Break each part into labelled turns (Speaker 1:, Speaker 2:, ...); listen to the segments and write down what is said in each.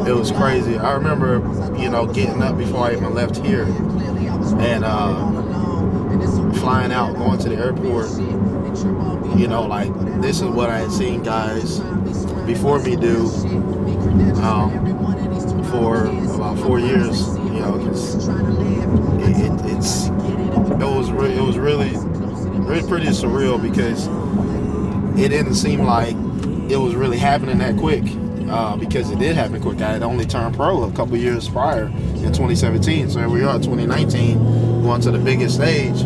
Speaker 1: it was crazy. I remember, getting up before I even left here and flying out, going to the airport. Like this is what I had seen guys before me do for about 4 years. Because it was really pretty surreal because it didn't seem like it was really happening that quick. Because it did happen quick. I had only turned pro a couple years prior in 2017. So here we are, 2019, going to the biggest stage.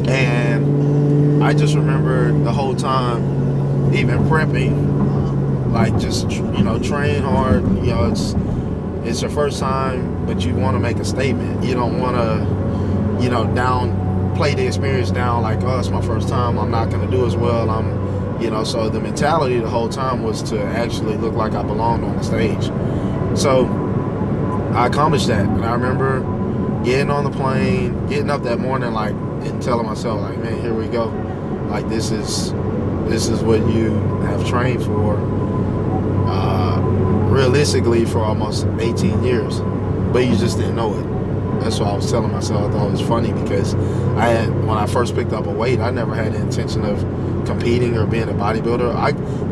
Speaker 1: And I just remember the whole time, even prepping, like just, train hard. It's your first time, but you want to make a statement. You don't want to, play the experience down like, oh, it's my first time. I'm not going to do as well. So the mentality the whole time was to actually look like I belonged on the stage. So I accomplished that. And I remember getting on the plane, getting up that morning, like, and telling myself, like, man, here we go. Like, this is what you have trained for, realistically, for almost 18 years. But you just didn't know it. That's what I was telling myself. I thought it was funny because when I first picked up a weight, I never had the intention of competing or being a bodybuilder.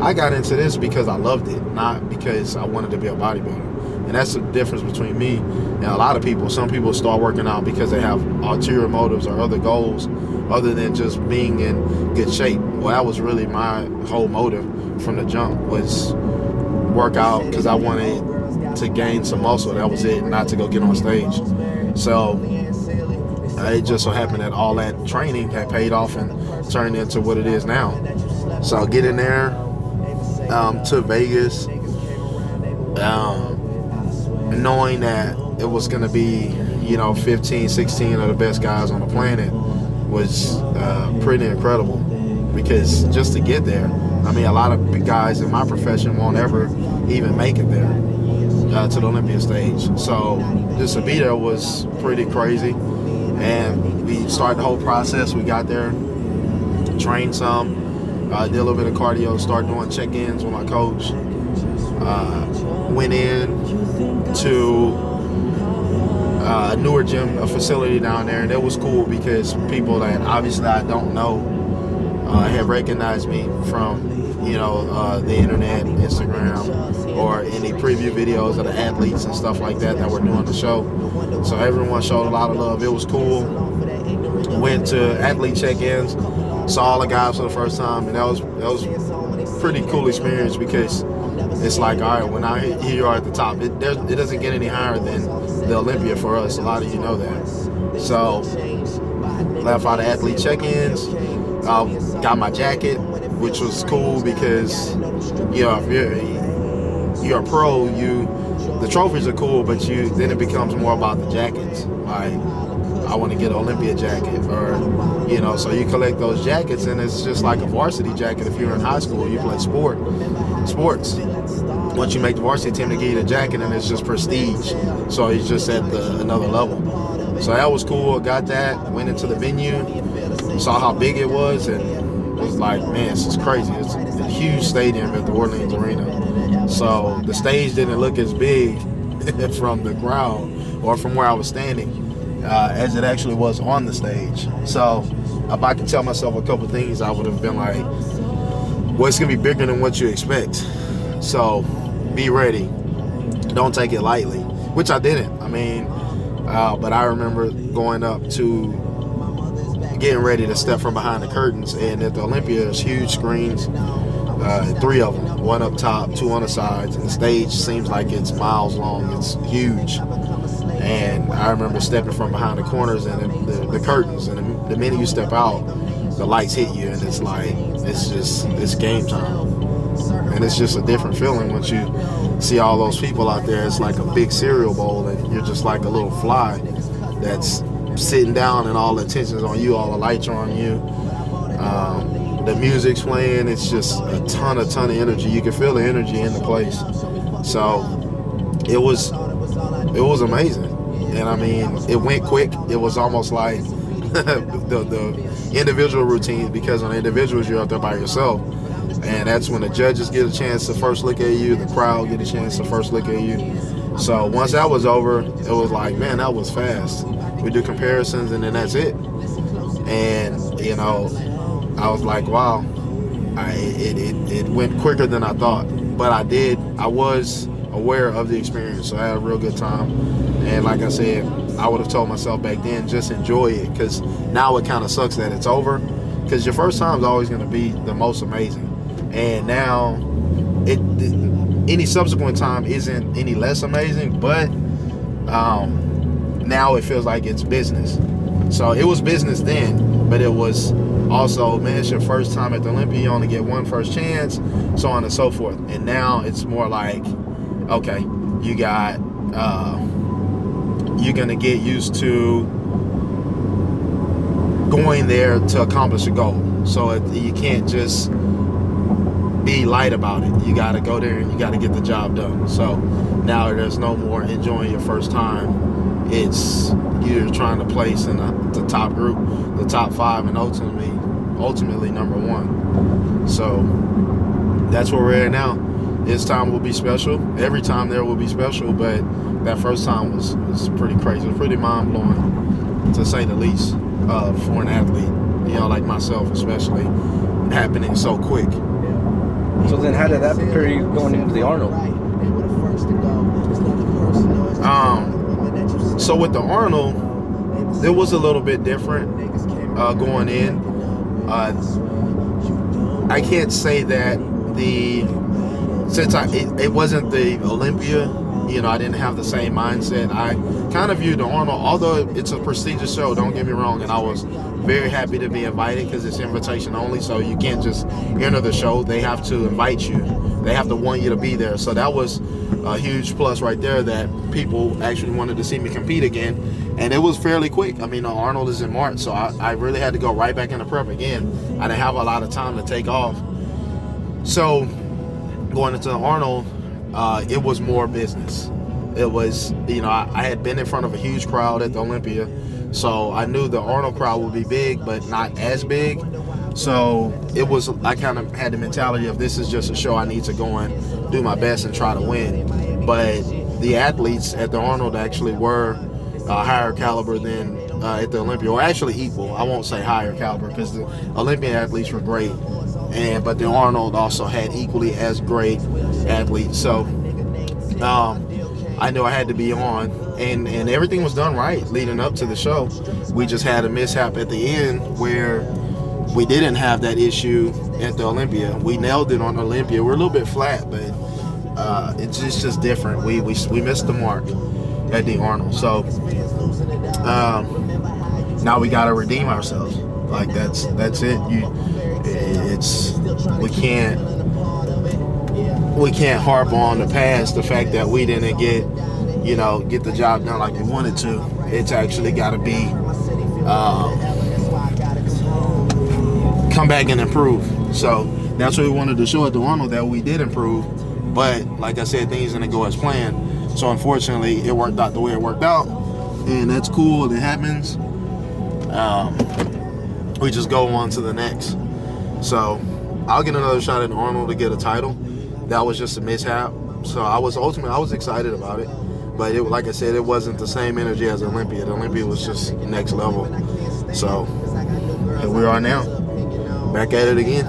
Speaker 1: I got into this because I loved it, not because I wanted to be a bodybuilder. And that's the difference between me and a lot of people. Some people start working out because they have ulterior motives or other goals other than just being in good shape. Well, that was really my whole motive from the jump, was work out because I wanted to gain some muscle. That was it, not to go get on stage. So it just so happened that all that training had paid off and turned into what it is now. So I get in there to Vegas, knowing that it was going to be, 15, 16 of the best guys on the planet was pretty incredible. Because just to get there, I mean, a lot of guys in my profession won't ever even make it there to the Olympia stage. So just to be there was pretty crazy. And we started the whole process. We got there, trained some, did a little bit of cardio, started doing check-ins with my coach. Went in to a newer gym, a facility down there, and it was cool because people that obviously I don't know had recognized me from, the internet, Instagram, or any preview videos of the athletes and stuff like that were doing the show. So everyone showed a lot of love. It was cool. Went to athlete check-ins, saw all the guys for the first time, and that was pretty cool experience because it's like, all right, when here you are at the top, it doesn't get any higher than the Olympia for us. A lot of you know that. So left out of athlete check-ins, got my jacket, which was cool because if you're a pro, the trophies are cool, but then it becomes more about the jackets. Like, I want to get an Olympia jacket, or so you collect those jackets, and it's just like a varsity jacket. If you're in high school, you play sports. Once you make the varsity team, they give you the jacket, and it's just prestige. So it's just at another level. So that was cool. Got that. Went into the venue, saw how big it was, and it was like, man, this is crazy. It's a huge stadium at the Orleans Arena. So the stage didn't look as big from the crowd or from where I was standing as it actually was on the stage. So if I could tell myself a couple things, I would have been like, well, it's going to be bigger than what you expect. So be ready. Don't take it lightly, which I didn't. I mean, but I remember going up to getting ready to step from behind the curtains, and at the Olympia there's huge screens, 3 of them, 1 up top, 2 on the sides, and the stage seems like it's miles long. It's huge. And I remember stepping from behind the corners and the curtains, and the minute you step out, the lights hit you, and it's like, it's game time. And it's just a different feeling once you see all those people out there. It's like a big cereal bowl, and you're just like a little fly that's sitting down, and all the attention's on you, all the lights are on you. The music's playing. It's just a ton of energy. You can feel the energy in the place. So it was amazing. And I mean, it went quick. It was almost like the individual routine, because on individuals you're out there by yourself, And that's when the judges get a chance to first look at you, the crowd get a chance to first look at you. So once that was over, it was like, man, that was fast. We do comparisons and then that's it. And, you know, I was like, wow, it went quicker than I thought. But I was aware of the experience, so I had a real good time. And like I said, I would have told myself back then, just enjoy it, because now it kind of sucks that it's over, because your first time is always going to be the most amazing. And now any subsequent time isn't any less amazing, but now it feels like it's business. So it was business then, but it was also, man, it's your first time at the Olympia, you only get one first chance, so on and so forth. And now it's more like, okay, you're gonna get used to going there to accomplish a goal. So you can't just be light about it. You gotta go there and you gotta get the job done. So now there's no more enjoying your first time. It's you're trying to place in the top group, the top 5, and ultimately number 1. So that's where we're at now. This time will be special. Every time there will be special, but that first time was pretty crazy. It was pretty mind-blowing, to say the least, for an athlete, you know, like myself especially, happening so quick.
Speaker 2: So then how did that prepare you going into the Arnold?
Speaker 1: So with the Arnold, it was a little bit different going in. I can't say that since it wasn't the Olympia, you know, I didn't have the same mindset. I kind of viewed the Arnold, although it's a prestigious show, don't get me wrong, and I was very happy to be invited because it's invitation only, so you can't just enter the show. They have to invite you. They have to want you to be there. So that was a huge plus right there, that people actually wanted to see me compete again. And it was fairly quick. I mean, the Arnold is in March, so I really had to go right back into prep again. I didn't have a lot of time to take off. So going into the Arnold, it was more business. It was, you know, I had been in front of a huge crowd at the Olympia, so I knew the Arnold crowd would be big, but not as big. So it was, I kind of had the mentality of, this is just a show, I need to go and do my best and try to win. But the athletes at the Arnold actually were higher caliber than at the Olympia, or actually equal. I won't say higher caliber, because the Olympian athletes were great, but the Arnold also had equally as great athletes. So I knew I had to be on, and everything was done right leading up to the show. We just had a mishap at the end where we didn't have that issue at the Olympia. We nailed it on Olympia. We're a little bit flat, but it's just different. We missed the mark at the Arnold. So now we got to redeem ourselves. Like that's it. We can't harp on the past, the fact that we didn't get the job done like we wanted to. It's actually got to be come back and improve. So that's what we wanted to show at the Arnold, that we did improve. But like I said, things didn't go as planned. So unfortunately, it worked out the way it worked out, and that's cool. It happens. We just go on to the next. So I'll get another shot at Arnold to get a title. That was just a mishap. So I was excited about it, but like I said, it wasn't the same energy as Olympia. The Olympia was just next level. So here we are now, back at it again.